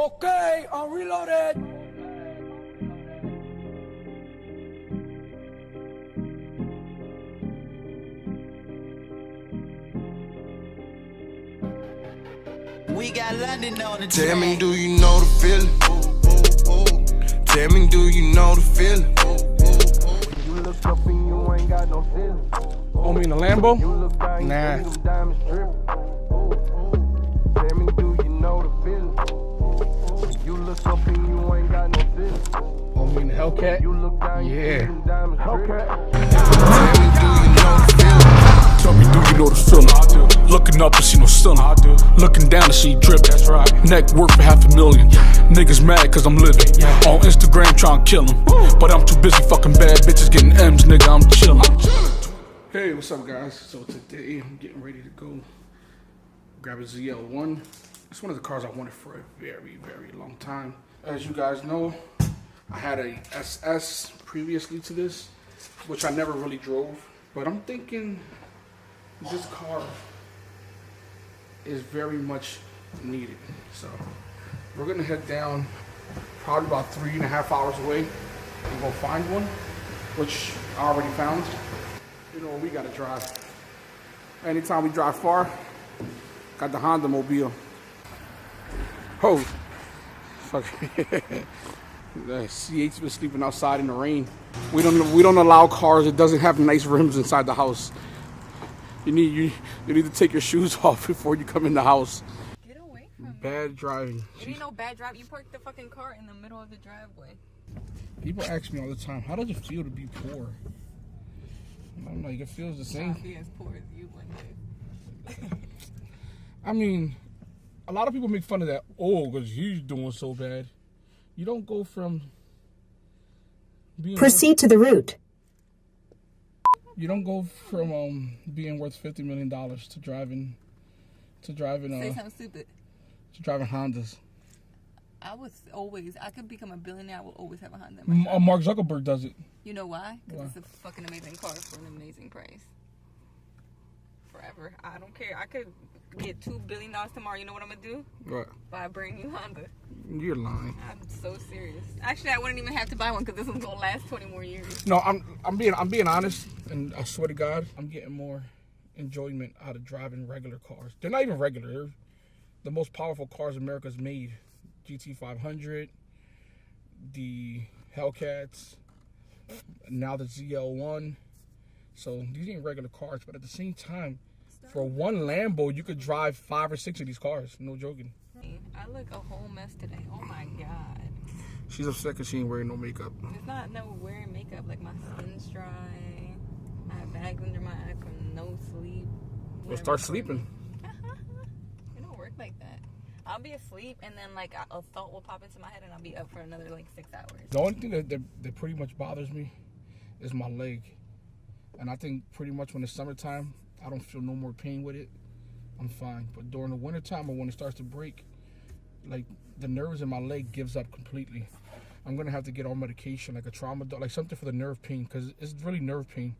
Okay, I'm reloaded. We got London on the Tell me, do you know the feeling? Tell me, do you know the feeling? You look up and you ain't got no feeling. Oh, me in the Lambo? Nah. Tell me, do you know the feeling? You look up and you ain't got no feeling. Oh, me in the Hellcat? Yeah. Hellcat. Tell me, do you know the feeling? Tell me, do you know the feeling? I do. Looking up and see no ceiling. I do. Looking down and see drip. That's right. Neck worth for $500,000. Niggas mad cause I'm living. On Instagram trying to kill them. But I'm too busy fucking bad bitches getting M's, nigga. I'm chillin'. Hey, what's up, guys? So today I'm getting ready to go grab a ZL1. It's one of the cars I wanted for a very, very long time. As you guys know, I had a SS previously to this, which I never really drove. But I'm thinking this car is very much needed. So we're gonna head down probably about 3.5 hours away and go find one, which I already found. You know, we gotta drive. Anytime we drive far, got the Honda Mobile. Oh, fuck. The C8's been sleeping outside in the rain. We don't allow cars that doesn't have nice rims inside the house. You need to take your shoes off before you come in the house. Get away from me. Bad driving. It ain't no bad drive. You parked the fucking car in the middle of the driveway. People ask me all the time, how does it feel to be poor? And I'm like, it feels the same. Not be as poor as you one day. I mean, a lot of people make fun of that. Oh, because he's doing so bad. You don't go from being Proceed to the route. You don't go from being worth $50 million to driving Say something stupid. to driving Hondas. I could become a billionaire. I will always have a Honda in my car. Mark Zuckerberg does it. You know why? Because Why? it's a fucking amazing car for an amazing price. Forever. I don't care. I could get $2 billion tomorrow. You know what I'm gonna do? What? Buy a brand new Honda. You're lying. I'm so serious. Actually, I wouldn't even have to buy one because this one's gonna last 20 more years. No, I'm being honest, and I swear to God, I'm getting more enjoyment out of driving regular cars. They're not even regular. They're the most powerful cars America's made. GT 500, the Hellcats, now the ZL1. So these ain't regular cars, but at the same time, for one Lambo, you could drive 5 or 6 of these cars. No joking. I look a whole mess today. Oh my God. She's upset because she ain't wearing no makeup. It's not no wearing makeup. Like my skin's dry. I have bags under my eyes from no sleep. Well, start sleeping. It don't work like that. I'll be asleep and then like a thought will pop into my head and I'll be up for another like 6 hours. The only thing that pretty much bothers me is my leg. And I think pretty much when it's summertime, I don't feel no more pain with it. I'm fine. But during the wintertime or when it starts to break, like the nerves in my leg gives up completely. I'm gonna have to get on medication, like a trauma, like something for the nerve pain, because it's really nerve pain.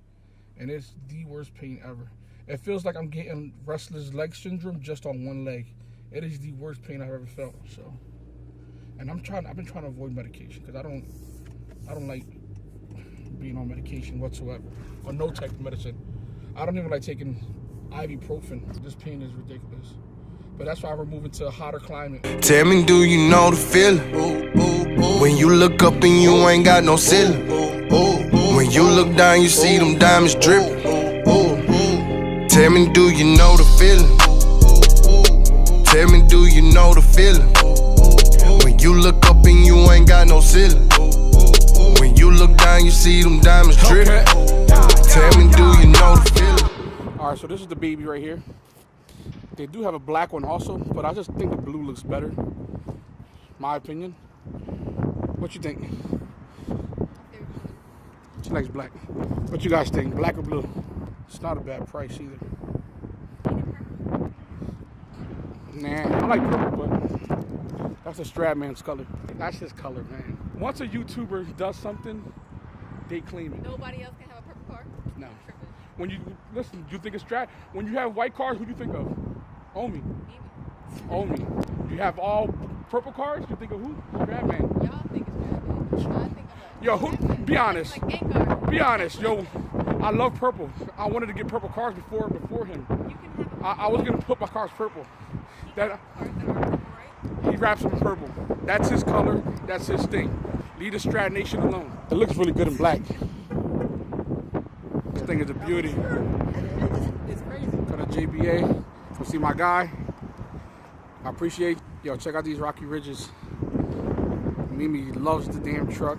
And it's the worst pain ever. It feels like I'm getting restless leg syndrome just on one leg. It is the worst pain I've ever felt. So, and I've been trying to avoid medication because I don't like being on medication whatsoever, or no type of medicine. I don't even like taking ibuprofen. This pain is ridiculous. But that's why we're moving to a hotter climate. Tell me, do you know the feeling? When you look up and you ain't got no ceiling. When you look down, you see them diamonds dripping. Tell me, do you know the feeling? Tell me, do you know the feeling? When you look up and you ain't got no ceiling. When you look down, you see them diamonds dripping. Tell me, do you know the feeling? All right, so this is the baby right here. They do have a black one also, but I just think the blue looks better. My opinion. What you think? She likes black. What you guys think? Black or blue? It's not a bad price either. Nah, I like purple, but that's a Stradman's color. That's his color, man. Once a YouTuber does something, they claim it. Nobody else can have a purple car? No. When you listen, you think it's Strat. When you have white cars, who do you think of? Omi. Omi. You have all purple cars, you think of who? Batman. Y'all think it's Batman. I think of Yo, who? Be honest. like gang car. Be honest, yo. I love purple. I wanted to get purple cars before him. You can have I was gonna put my cars purple. That cars that are purple, right? he wraps them in purple. That's his color. That's his thing. Leave the Strat Nation alone. It looks really good in black. This thing is a beauty. It's crazy. Got a JBA. Come see my guy. I appreciate. Yo, check out these rocky ridges. Mimi loves the damn truck.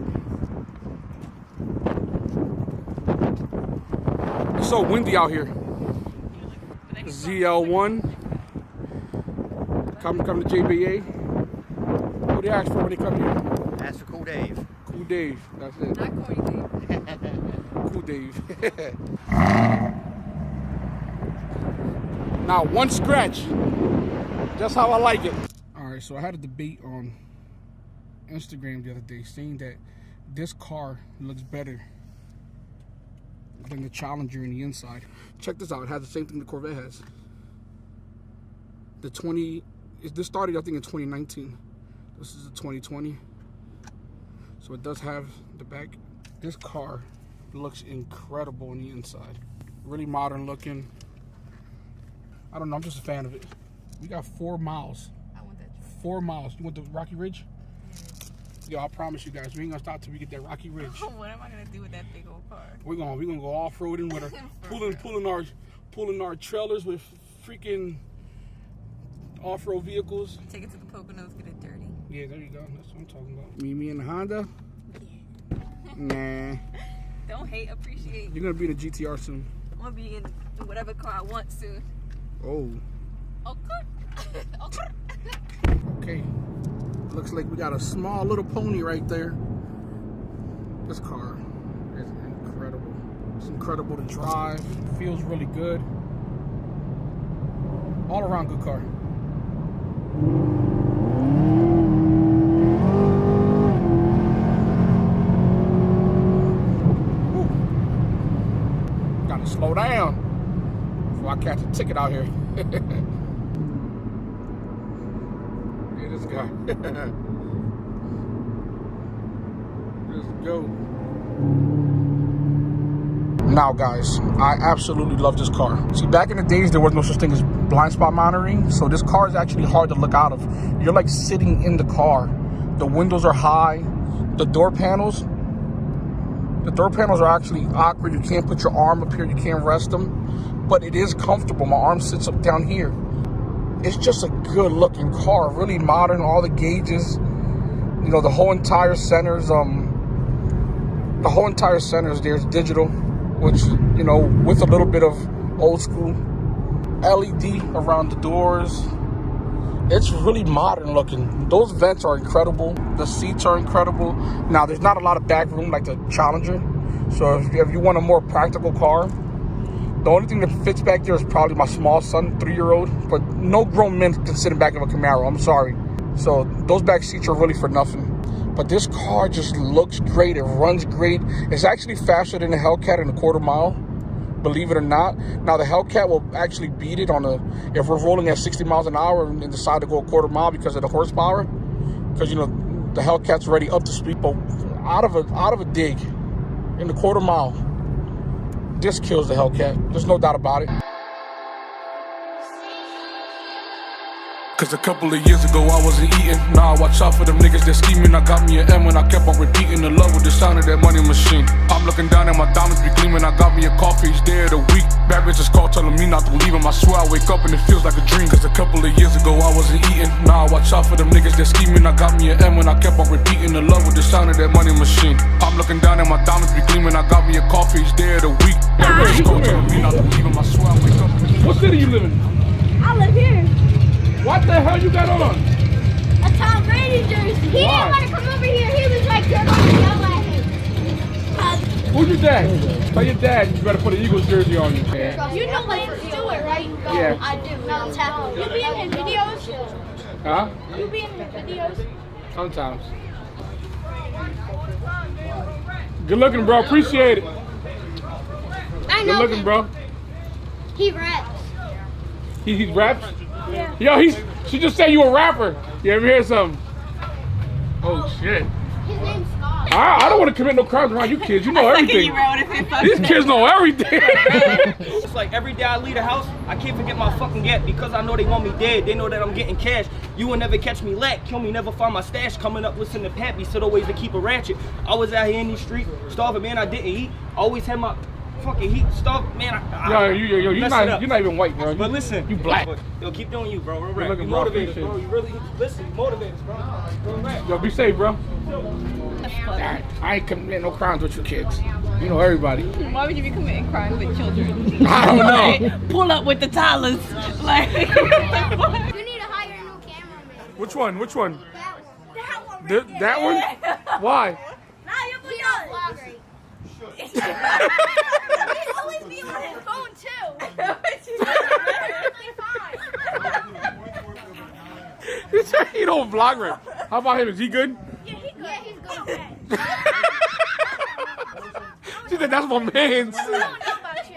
It's so windy out here. ZL1. Come to JBA. What do they ask for when they come here? Ask for Cool Dave. Cool Dave. That's it. Not corny Dave. Cool Dave. Now one scratch. Just how I like it. Alright, so I had a debate on Instagram the other day saying that this car looks better than the Challenger in the inside. Check this out. It has the same thing the Corvette has. This started I think in 2019. This is a 2020. So it does have the back. This car looks incredible on the inside. Really modern looking. I don't know, I'm just a fan of it. We got 4 miles. I want that truck. 4 miles. You want the Rocky Ridge? Yo, I promise you guys, we ain't gonna stop till we get that Rocky Ridge. What am I gonna do with that big old car? We're gonna go off-roading with our pulling our trailers with freaking off-road vehicles. Take it to the Poconos, get it dirty. Yeah, there you go. That's what I'm talking about. Me and the Honda? Nah. Don't hate, appreciate. You're gonna be in a GTR soon. I'm gonna be in whatever car I want soon. Oh. Okay. Okay. Looks like we got a small little pony right there. This car is incredible. It's incredible to drive. Feels really good. All around good car. Ooh. Gotta slow down before I catch a ticket out here. This guy. Let's go. Now guys, I absolutely love this car. See, back in the days there was no such thing as blind spot monitoring, so this car is actually hard to look out of. You're like sitting in the car. The windows are high. The door panels are actually awkward. You can't put your arm up here, you can't rest them, but it is comfortable. My arm sits up down here. It's just a good looking car, really modern, all the gauges, you know, the whole entire center's there's digital, which, you know, with a little bit of old school LED around the doors. It's really modern looking. Those vents are incredible. The seats are incredible. Now, there's not a lot of back room like the Challenger, so if you want a more practical car, the only thing that fits back there is probably my small son, 3-year-old, but no grown men can sit in back of a Camaro, I'm sorry. So those back seats are really for nothing. But this car just looks great, it runs great. It's actually faster than the Hellcat in a quarter mile, believe it or not. Now the Hellcat will actually beat it if we're rolling at 60 miles an hour and decide to go a quarter mile because of the horsepower. Because, you know, the Hellcat's already up to speed, but out of a dig in the quarter mile, this kills the Hellcat. There's no doubt about it. Cause a couple of years ago I wasn't eating. Now I watch out for them niggas that scheming. I got me an M when I kept on repeating the love with the sound of that money machine. I'm looking down at my diamonds be gleaming. I got me a coffee each day of the week. Bad bitches call telling me not to leave them. I swear I wake up and it feels like a dream. Cause a couple of years ago I wasn't eating. Now I watch out for them niggas that scheming. I got me an M when I kept on repeating the love with the sound of that money machine. I'm looking down at my diamonds be gleaming. I got me a coffee each day of the week. Bad bitches call telling me not to leave them. I swear I wake up and it feels What city you live in? I live here. What the hell you got on? A Tom Brady jersey. He Why? didn't want to come over here. He was like, you're going to yell at him. Who's your dad? Tell your dad you better put an Eagles jersey on you. Yeah. You know Lance Stewart, right? Yeah. I do. No, tell him. You be in his videos? Huh? You be in his videos? Sometimes. Good looking, bro. Appreciate it. I Good know looking, him. bro. He raps. He raps? Yeah. Yo, she just said you a rapper. You ever hear something? Oh shit. His name's Scott. I don't want to commit no crimes around you kids. You know everything. These kids know everything. It's like every day I leave the house, I can't forget my fucking gap because I know they want me dead. They know that I'm getting cash. You will never catch me lack. Kill me, never find my stash. Coming up, listen to Pappy, said always to keep a ratchet. I was out here in these streets, starving, man. I didn't eat. Always had my fucking heat starved, man. You're not even white, bro. But listen, you black. Yo, keep doing you, bro. You're You motivated, bro. You really listen. You motivated, bro. Yo, be safe, bro. I ain't committing no crimes with you kids. You know everybody. Why would you be committing crimes with children? I don't know. Like, pull up with the toddlers. Like, You need to hire a new cameraman. Which one? Which one? That one. That one? Why? Now you're vlogging. He always be on his phone too. He don't vlog right. How about him? Is he good? Yeah, he's good. She said that's my man's. I don't know about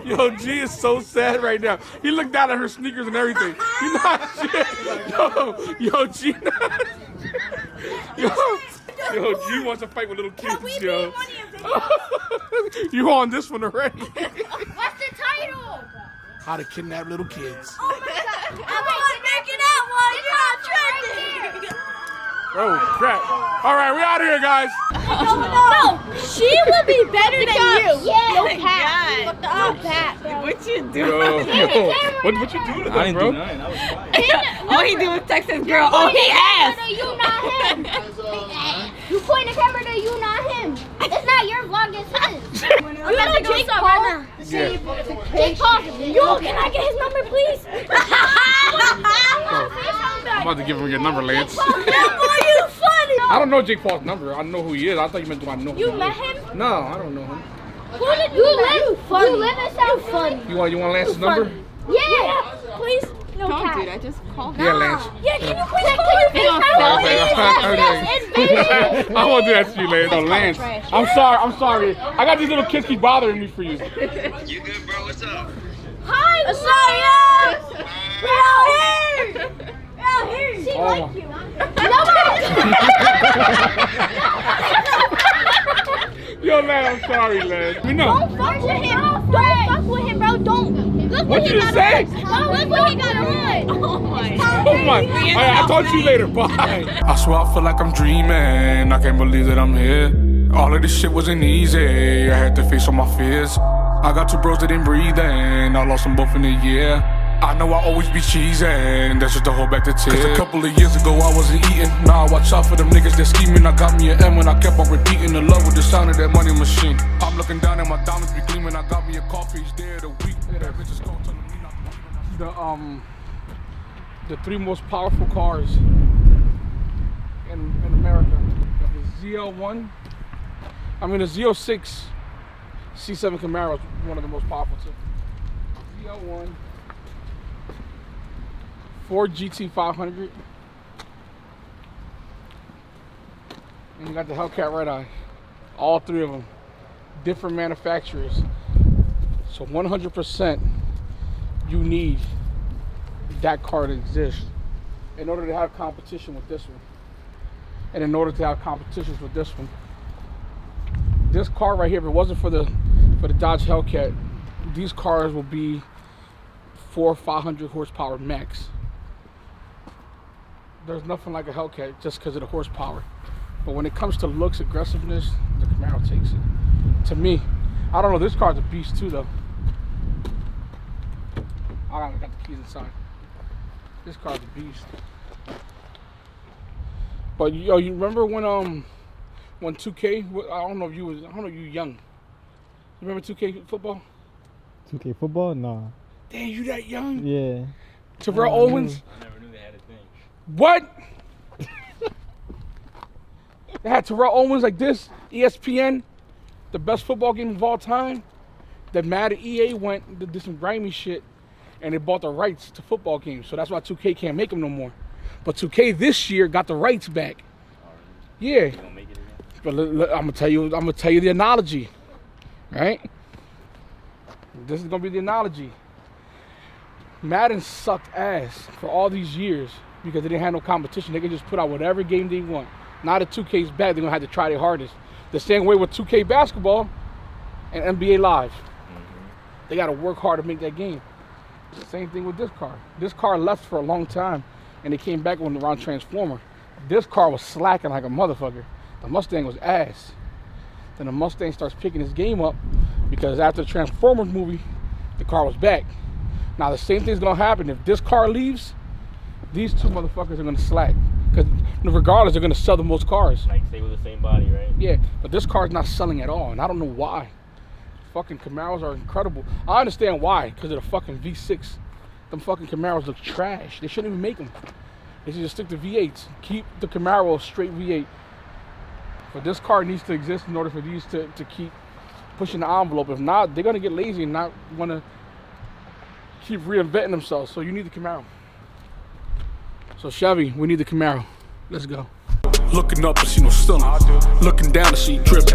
you. Yo, G is so sad right now. He looked down at her sneakers and everything. You know shit. Yo, G. Yo, G wants to fight with little kids, yo. You on this one already? What's the title? How to kidnap little kids. Oh my god. I'm making that one. You're Oh, crap. All right, we out of here, guys. No, she will be better than you. Yeah. Oh my God. What the Pat, bro. what you do? Yo, what you do to them, I didn't bro? do nothing. I was quiet. All he did was text his girl. Oh, he asked. You not him. You point the camera to you, not him. It's not your vlog, it's his. You know Jake Paul? Yeah. Jake Paul. Yo, can I get his number, please? I'm about to give him your number, Lance. Are you funny? I don't know Jake Paul's number. I know who he is. I thought you meant do I know You who met he is. him? No, I don't know him. Who did you live in South Philly? You want Lance's number? Yeah. Please. No Don't cap. do that. Just call him. Yeah, Lance. Yeah, can you please call your face? I won't do that to you, Lance. No, Lance. I'm sorry. I got these little kids keep bothering me for you. You good, bro? What's up? Hi, what's up, yo? We're out here. She like you. Yo, Lance, I'm sorry, Lance. We know. Don't fuck with him. Don't fuck with him, bro. Don't. Look What what you he got say? on. Look what he got on. Oh my Oh my. I'll talk to you later. Bye. I swear I feel like I'm dreaming. I can't believe that I'm here. All of this shit wasn't easy. I had to face all my fears. I got two bros that ain't breathing. I lost them both in a year. I know I always be cheesing. That's just to hold back the tears. Cause a couple of years ago I wasn't eating. Now I watch out for them niggas that scheming. I got me an M and I kept on repeating the love with the sound of that money machine. I'm looking down at my diamonds be gleaming. I got me a coffee each day of the week. That bitch is cold telling me not to The three most powerful cars in America. The ZL1. I mean the Z06 C7 Camaro is one of the most powerful too. ZL1. Ford GT500. And you got the Hellcat Red Eye. All three of them. Different manufacturers. So 100% you need that car to exist in order to have competition with this one. And in order to have competitions with this one. This car right here, if it wasn't for the Dodge Hellcat, these cars will be 400 or 500 horsepower max. There's nothing like a Hellcat just because of the horsepower. But when it comes to looks, aggressiveness, the Camaro takes it. To me, I don't know, this car's a beast too though. I got the keys inside. This car's a beast. But yo, you remember when 2K? I don't know if you young. You remember 2K football? 2K football? Nah. Damn, you that young? Yeah. Terrell Owens. I never knew they had a thing. What? They had Terrell Owens like this. ESPN, the best football game of all time. The Madden EA went did some grimy shit, and they bought the rights to football games. So that's why 2K can't make them no more. But 2K this year got the rights back. Yeah. But I'm gonna tell you the analogy, right? This is gonna be the analogy. Madden sucked ass for all these years because they didn't have no competition. They could just put out whatever game they want. Now that 2K's back, they're gonna have to try their hardest. The same way with 2K basketball and NBA Live. They gotta work hard to make that game. Same thing with this car. This car left for a long time and they came back when around Transformer. This car was slacking like a motherfucker. The Mustang was ass. Then the Mustang starts picking his game up because after the Transformers movie, the car was back. Now the same thing's gonna happen. If this car leaves, these two motherfuckers are gonna slack. Because regardless, they're gonna sell the most cars. Like stay with the same body, right? Yeah, but this car's not selling at all, and I don't know why. Fucking Camaros are incredible. I understand why, because of the fucking V6. Them fucking Camaros look trash. They shouldn't even make them. They should just stick to V8s. Keep the Camaro a straight V8. But this car needs to exist in order for these to keep pushing the envelope. If not, they're gonna get lazy and not wanna keep reinventing themselves. So you need the Camaro. So Chevy, we need the Camaro. Let's go. Looking up and see no stunner. Looking down and see dripping.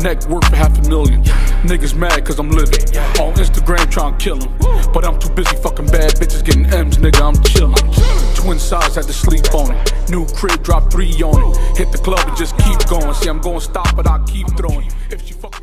Neck worth for $500,000. Niggas mad cause I'm living. On Instagram trying to kill them. But I'm too busy fucking bad bitches getting M's, nigga, I'm chillin'. Twin size, had to sleep on it. New crib, drop 3 on it. Hit the club and just keep going. See, I'm going stop, but I keep throwing. If she fuck